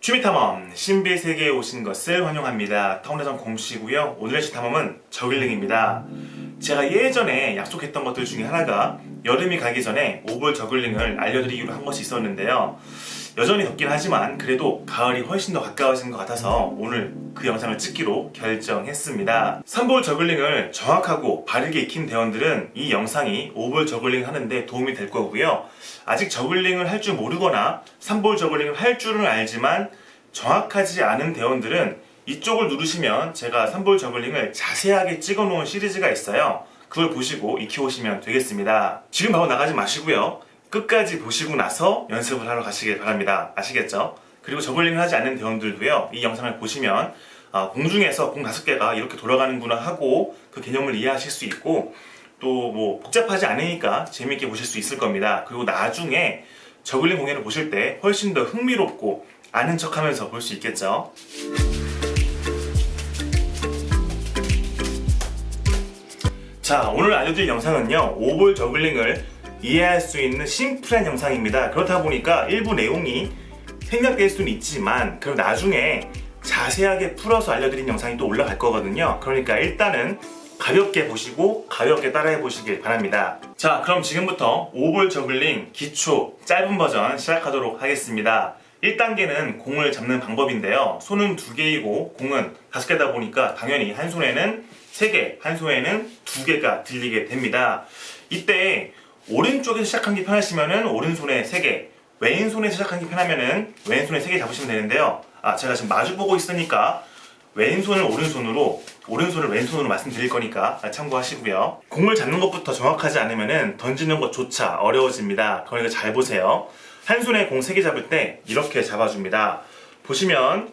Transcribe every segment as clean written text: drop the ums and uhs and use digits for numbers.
취미탐험 신비의 세계에 오신 것을 환영합니다. 타운레전 공시고요. 오늘의 취탐험은 저글링입니다. 제가 예전에 약속했던 것들 중에 하나가 여름이 가기 전에 오볼 저글링을 알려드리기로 한 것이 있었는데요. 여전히 덥긴 하지만 그래도 가을이 훨씬 더 가까워진 것 같아서 오늘 그 영상을 찍기로 결정했습니다. 3볼 저글링을 정확하고 바르게 익힌 대원들은 이 영상이 5볼 저글링 하는데 도움이 될 거고요. 아직 저글링을 할 줄 모르거나 3볼 저글링을 할 줄은 알지만 정확하지 않은 대원들은 이쪽을 누르시면 제가 3볼 저글링을 자세하게 찍어 놓은 시리즈가 있어요. 그걸 보시고 익혀오시면 되겠습니다. 지금 바로 나가지 마시고요. 끝까지 보시고 나서 연습을 하러 가시길 바랍니다. 아시겠죠? 그리고 저글링을 하지 않는 대원들도요, 이 영상을 보시면 공중에서 공 5개가 이렇게 돌아가는구나 하고 그 개념을 이해하실 수 있고, 또 뭐 복잡하지 않으니까 재미있게 보실 수 있을 겁니다. 그리고 나중에 저글링 공연을 보실 때 훨씬 더 흥미롭고 아는 척 하면서 볼 수 있겠죠? 자, 오늘 알려드릴 영상은요, 5볼 저글링을 이해할 수 있는 심플한 영상입니다. 그렇다 보니까 일부 내용이 생략될 수는 있지만 그럼 나중에 자세하게 풀어서 알려드린 영상이 또 올라갈 거거든요. 그러니까 일단은 가볍게 보시고 가볍게 따라해 보시길 바랍니다. 자, 그럼 지금부터 5볼 저글링 기초 짧은 버전 시작하도록 하겠습니다. 1단계는 공을 잡는 방법인데요. 손은 2개이고 공은 5개다 보니까 당연히 한 손에는 3개, 한 손에는 2개가 들리게 됩니다. 이때 오른쪽에서 시작한 게 편하시면은 오른손에 3개, 왼손에서 시작한 게 편하면은 왼손에 3개 잡으시면 되는데요. 제가 지금 마주 보고 있으니까 왼손을 오른손으로, 오른손을 왼손으로 말씀드릴 거니까 참고하시고요. 공을 잡는 것부터 정확하지 않으면은 던지는 것조차 어려워집니다. 그러니까 잘 보세요. 한 손에 공 3개 잡을 때 이렇게 잡아줍니다. 보시면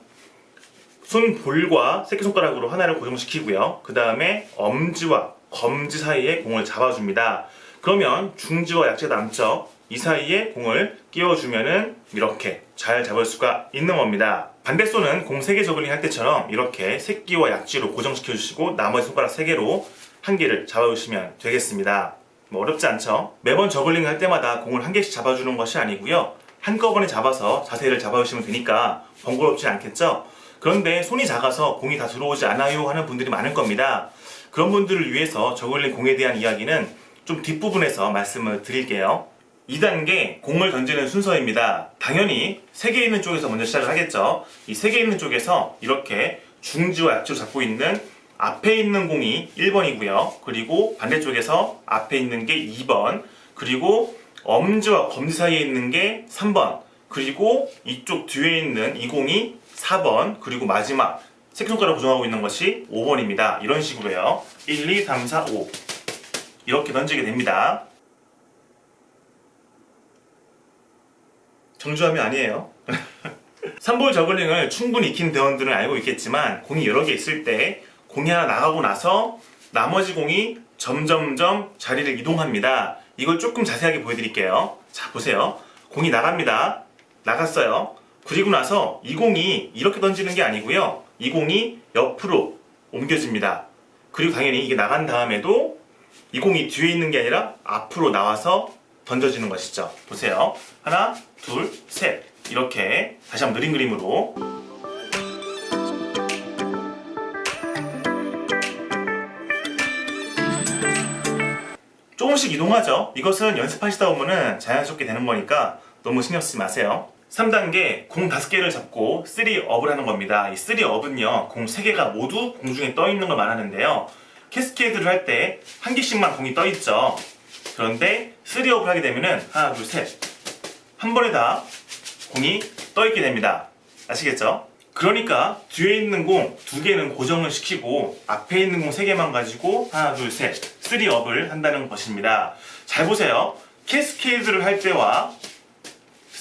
손 볼과 새끼손가락으로 하나를 고정시키고요. 그 다음에 엄지와 검지 사이에 공을 잡아줍니다. 그러면 중지와 약지 남쪽 이 사이에 공을 끼워주면은 이렇게 잘 잡을 수가 있는 겁니다. 반대손은 공 3개 저글링 할 때처럼 이렇게 새끼와 약지로 고정시켜 주시고 나머지 손가락 3개로 한 개를 잡아주시면 되겠습니다. 어렵지 않죠? 매번 저글링 할 때마다 공을 한 개씩 잡아주는 것이 아니고요. 한꺼번에 잡아서 자세를 잡아주시면 되니까 번거롭지 않겠죠? 그런데 손이 작아서 공이 다 들어오지 않아요 하는 분들이 많을 겁니다. 그런 분들을 위해서 저글링 공에 대한 이야기는 좀 뒷부분에서 말씀을 드릴게요. 2단계 공을 던지는 순서입니다. 당연히 3개 있는 쪽에서 먼저 시작을 하겠죠. 이 3개 있는 쪽에서 이렇게 중지와 약지로 잡고 있는 앞에 있는 공이 1번이고요. 그리고 반대쪽에서 앞에 있는 게 2번, 그리고 엄지와 검지 사이에 있는 게 3번, 그리고 이쪽 뒤에 있는 이 공이 4번, 그리고 마지막 새끼손가락 고정하고 있는 것이 5번입니다. 이런 식으로요. 1, 2, 3, 4, 5 이렇게 던지게 됩니다. 정주함이 아니에요. 3볼 저글링을 충분히 익힌 대원들은 알고 있겠지만 공이 여러 개 있을 때 공이 하나 나가고 나서 나머지 공이 점점점 자리를 이동합니다. 이걸 조금 자세하게 보여드릴게요. 자, 보세요. 공이 나갑니다. 나갔어요. 그리고 나서 이 공이 이렇게 던지는 게 아니고요. 이 공이 옆으로 옮겨집니다. 그리고 당연히 이게 나간 다음에도 이 공이 뒤에 있는 게 아니라 앞으로 나와서 던져지는 것이죠. 보세요. 하나, 둘, 셋. 이렇게 다시 한번 느린 그림으로. 조금씩 이동하죠. 이것은 연습하시다 보면은 자연스럽게 되는 거니까 너무 신경 쓰지 마세요. 3단계 공 5개를 잡고 3업을 하는 겁니다. 이 3업은요, 공 3개가 모두 공중에 떠 있는 걸 말하는데요. 캐스케이드를 할 때 한 개씩만 공이 떠 있죠. 그런데 3업을 하게 되면은 하나, 둘, 셋. 한 번에 다 공이 떠 있게 됩니다. 아시겠죠? 그러니까 뒤에 있는 공 2개는 고정을 시키고 앞에 있는 공 3개만 가지고 하나, 둘, 셋. 3업을 한다는 것입니다. 잘 보세요. 캐스케이드를 할 때와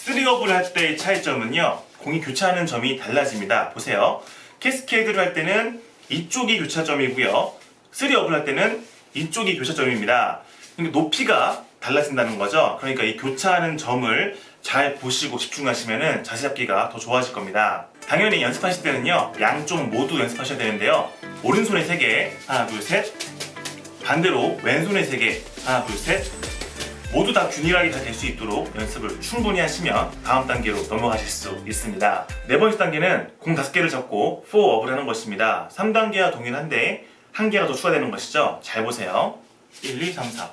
3업을 할 때의 차이점은요, 공이 교차하는 점이 달라집니다. 보세요. 캐스케이드를 할 때는 이쪽이 교차점이고요. 3업을 할 때는 이쪽이 교차점입니다. 그러니까 높이가 달라진다는 거죠. 그러니까 이 교차하는 점을 잘 보시고 집중하시면 자세 잡기가 더 좋아질 겁니다. 당연히 연습하실 때는요, 양쪽 모두 연습하셔야 되는데요. 오른손에 3개, 하나, 둘, 셋. 반대로 왼손에 3개, 하나, 둘, 셋. 모두 다 균일하게 잘 될 수 있도록 연습을 충분히 하시면 다음 단계로 넘어가실 수 있습니다. 네 번째 단계는 공 5개를 잡고 4업을 하는 것입니다. 3단계와 동일한데 1개가 더 추가되는 것이죠. 잘 보세요. 1, 2, 3, 4.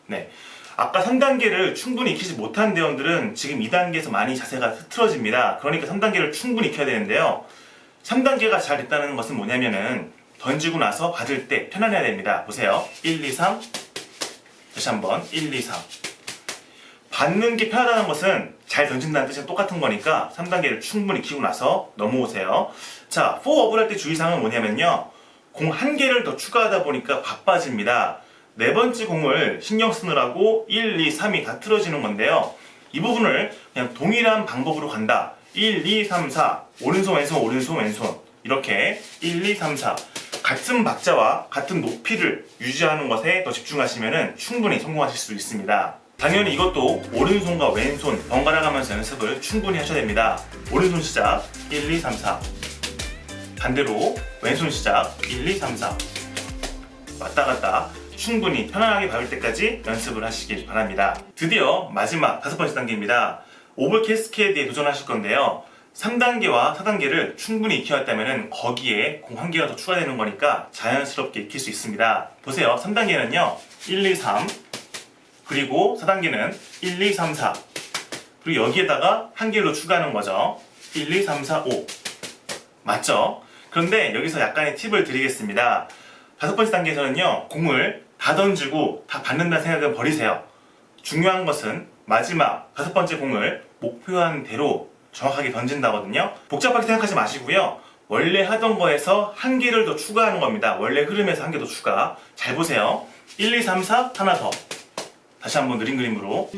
네. 아까 3단계를 충분히 익히지 못한 대원들은 지금 2단계에서 많이 자세가 흐트러집니다. 그러니까 3단계를 충분히 익혀야 되는데요. 3단계가 잘 됐다는 것은 뭐냐면은 던지고 나서 받을 때 편안해야 됩니다. 보세요. 1, 2, 3. 다시 한번 1, 2, 3. 받는 게 편하다는 것은 잘 던진다는 뜻은 똑같은 거니까 3단계를 충분히 익히고 나서 넘어오세요. 자, 4업을 할 때 주의사항은 뭐냐면요. 공 1개를 더 추가하다 보니까 바빠집니다. 네 번째 공을 신경 쓰느라고 1, 2, 3이 다 틀어지는 건데요. 이 부분을 그냥 동일한 방법으로 간다. 1, 2, 3, 4. 오른손, 왼손, 오른손, 왼손. 이렇게 1, 2, 3, 4. 같은 박자와 같은 높이를 유지하는 것에 더 집중하시면 충분히 성공하실 수 있습니다. 당연히 이것도 오른손과 왼손 번갈아 가면서 연습을 충분히 하셔야 됩니다. 오른손 시작 1, 2, 3, 4. 반대로 왼손 시작 1, 2, 3, 4. 왔다 갔다 충분히 편안하게 밟을 때까지 연습을 하시길 바랍니다. 드디어 마지막 5번째 단계입니다. 오볼 캐스케이드에 도전하실 건데요. 3단계와 4단계를 충분히 익혀왔다면 거기에 공 1개가 더 추가되는 거니까 자연스럽게 익힐 수 있습니다. 보세요. 3단계는요 1, 2, 3. 그리고 4단계는 1, 2, 3, 4. 그리고 여기에다가 1개를 더 추가하는 거죠. 1, 2, 3, 4, 5. 맞죠? 그런데 여기서 약간의 팁을 드리겠습니다. 5번째 단계에서는요 공을 다 던지고 다 받는다는 생각은 버리세요. 중요한 것은 마지막 5번째 공을 목표한 대로 정확하게 던진다거든요. 복잡하게 생각하지 마시고요. 원래 하던 거에서 1개를 더 추가하는 겁니다. 원래 흐름에서 1개 더 추가. 잘 보세요. 1, 2, 3, 4 하나 더. 다시 한번 느린 그림으로.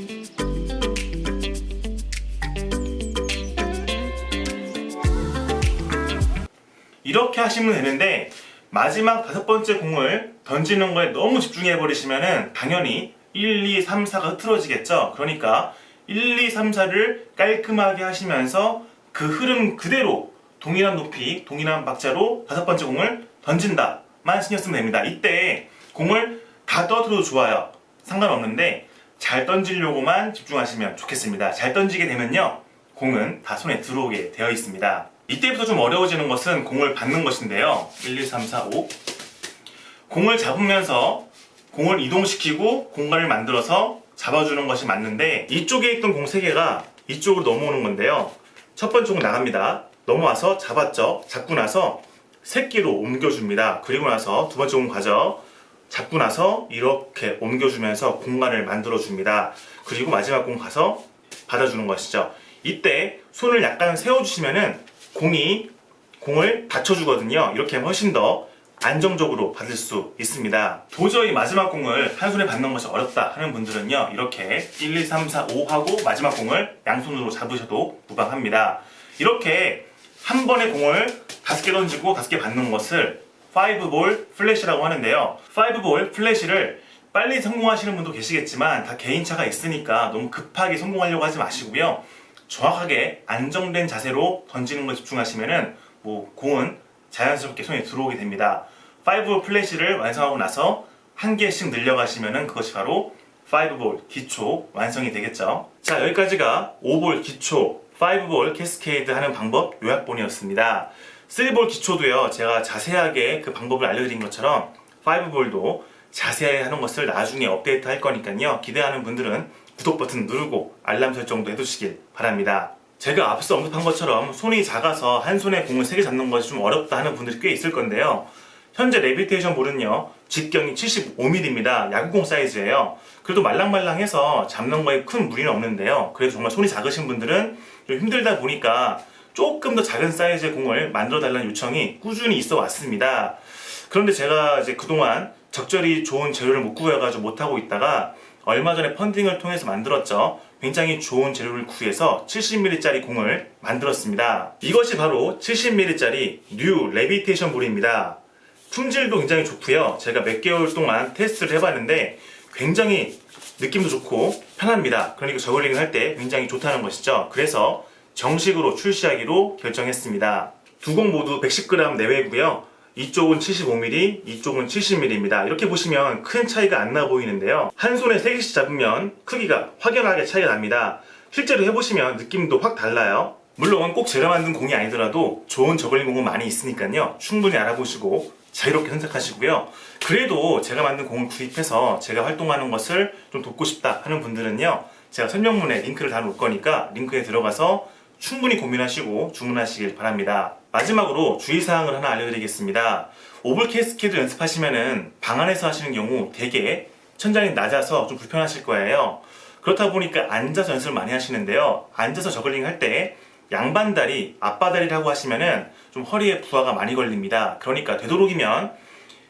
이렇게 하시면 되는데 마지막 5번째 공을 던지는 거에 너무 집중해 버리시면은 당연히 1, 2, 3, 4가 흐트러지겠죠. 그러니까 1, 2, 3, 4를 깔끔하게 하시면서 그 흐름 그대로 동일한 높이, 동일한 박자로 5번째 공을 던진다만 신경 쓰면 됩니다. 이때 공을 다 떨어뜨려도 좋아요. 상관없는데 잘 던지려고만 집중하시면 좋겠습니다. 잘 던지게 되면요 공은 다 손에 들어오게 되어 있습니다. 이때부터 좀 어려워지는 것은 공을 받는 것인데요. 1, 2, 3, 4, 5. 공을 잡으면서 공을 이동시키고 공간을 만들어서 잡아주는 것이 맞는데 이쪽에 있던 공 3개가 이쪽으로 넘어오는 건데요. 첫 번째 공 나갑니다. 넘어와서 잡았죠. 잡고 나서 새끼로 옮겨줍니다. 그리고 나서 두 번째 공 가죠. 잡고 나서 이렇게 옮겨주면서 공간을 만들어줍니다. 그리고 마지막 공 가서 받아주는 것이죠. 이때 손을 약간 세워주시면은 공을 받쳐주거든요. 이렇게 하면 훨씬 더 안정적으로 받을 수 있습니다. 도저히 마지막 공을 한 손에 받는 것이 어렵다 하는 분들은요. 이렇게 1, 2, 3, 4, 5 하고 마지막 공을 양손으로 잡으셔도 무방합니다. 이렇게 한 번에 공을 5개 던지고 5개 받는 것을 5볼 플래시라고 하는데요. 5볼 플래시를 빨리 성공하시는 분도 계시겠지만 다 개인차가 있으니까 너무 급하게 성공하려고 하지 마시고요. 정확하게 안정된 자세로 던지는 것에 집중하시면은 공은 자연스럽게 손에 들어오게 됩니다. 5볼 플래시를 완성하고 나서 1개씩 늘려가시면은 그것이 바로 5볼 기초 완성이 되겠죠. 자, 여기까지가 5볼 기초 5볼 캐스케이드 하는 방법 요약본이었습니다. 3볼 기초도요 제가 자세하게 그 방법을 알려드린 것처럼 5볼도 자세히 하는 것을 나중에 업데이트 할 거니까요. 기대하는 분들은 구독 버튼 누르고 알람 설정도 해두시길 바랍니다. 제가 앞서 언급한 것처럼 손이 작아서 한 손에 공을 3개 잡는 것이 좀 어렵다 하는 분들이 꽤 있을 건데요. 현재 레비테이션 볼은요 직경이 75mm입니다. 야구공 사이즈예요. 그래도 말랑말랑해서 잡는 거에 큰 무리는 없는데요. 그래도 정말 손이 작으신 분들은 좀 힘들다 보니까 조금 더 작은 사이즈의 공을 만들어 달라는 요청이 꾸준히 있어 왔습니다. 그런데 제가 이제 그동안 적절히 좋은 재료를 못 구해가지고 못하고 있다가 얼마 전에 펀딩을 통해서 만들었죠. 굉장히 좋은 재료를 구해서 70mm짜리 공을 만들었습니다. 이것이 바로 70mm짜리 뉴 레비테이션 볼입니다. 품질도 굉장히 좋고요. 제가 몇 개월 동안 테스트를 해봤는데 굉장히 느낌도 좋고 편합니다. 그러니까 저글링을 할 때 굉장히 좋다는 것이죠. 그래서 정식으로 출시하기로 결정했습니다. 두 공 모두 110g 내외고요. 이쪽은 75mm, 이쪽은 70mm입니다. 이렇게 보시면 큰 차이가 안 나 보이는데요. 한 손에 3개씩 잡으면 크기가 확연하게 차이가 납니다. 실제로 해보시면 느낌도 확 달라요. 물론 꼭 제가 만든 공이 아니더라도 좋은 저글링 공은 많이 있으니까요. 충분히 알아보시고 자유롭게 선택하시고요. 그래도 제가 만든 공을 구입해서 제가 활동하는 것을 좀 돕고 싶다 하는 분들은요. 제가 설명문에 링크를 다 놓을 거니까 링크에 들어가서 충분히 고민하시고 주문하시길 바랍니다. 마지막으로 주의사항을 하나 알려드리겠습니다. 오블 캐스케드 연습하시면은 방 안에서 하시는 경우 되게 천장이 낮아서 좀 불편하실 거예요. 그렇다 보니까 앉아서 연습을 많이 하시는데요. 앉아서 저글링 할 때 양반다리, 앞바다리라고 하시면은 좀 허리에 부하가 많이 걸립니다. 그러니까 되도록이면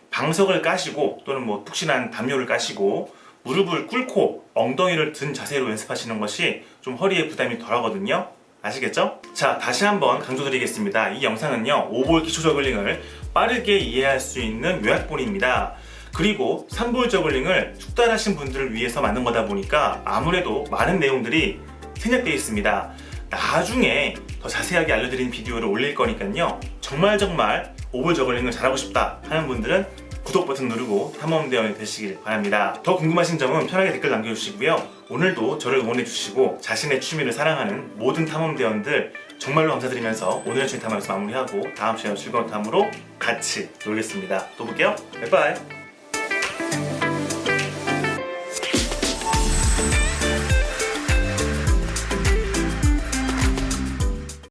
방석을 까시고 또는 뭐 푹신한 담요를 까시고 무릎을 꿇고 엉덩이를 든 자세로 연습하시는 것이 좀 허리에 부담이 덜 하거든요. 아시겠죠? 자, 다시 한번 강조드리겠습니다. 이 영상은요, 5볼 기초 저글링을 빠르게 이해할 수 있는 요약본입니다. 그리고 3볼 저글링을 숙달하신 분들을 위해서 만든 거다 보니까 아무래도 많은 내용들이 생략되어 있습니다. 나중에 더 자세하게 알려드린 비디오를 올릴 거니까요. 정말 5볼 저글링을 잘하고 싶다 하는 분들은 구독 버튼 누르고 탐험대원이 되시길 바랍니다. 더 궁금하신 점은 편하게 댓글 남겨주시고요. 오늘도 저를 응원해주시고 자신의 취미를 사랑하는 모든 탐험대원들 정말로 감사드리면서 오늘의 주인 탐험에서 마무리하고 다음 시간에 즐거운 탐으로 같이 놀겠습니다. 또 볼게요. 바이바이.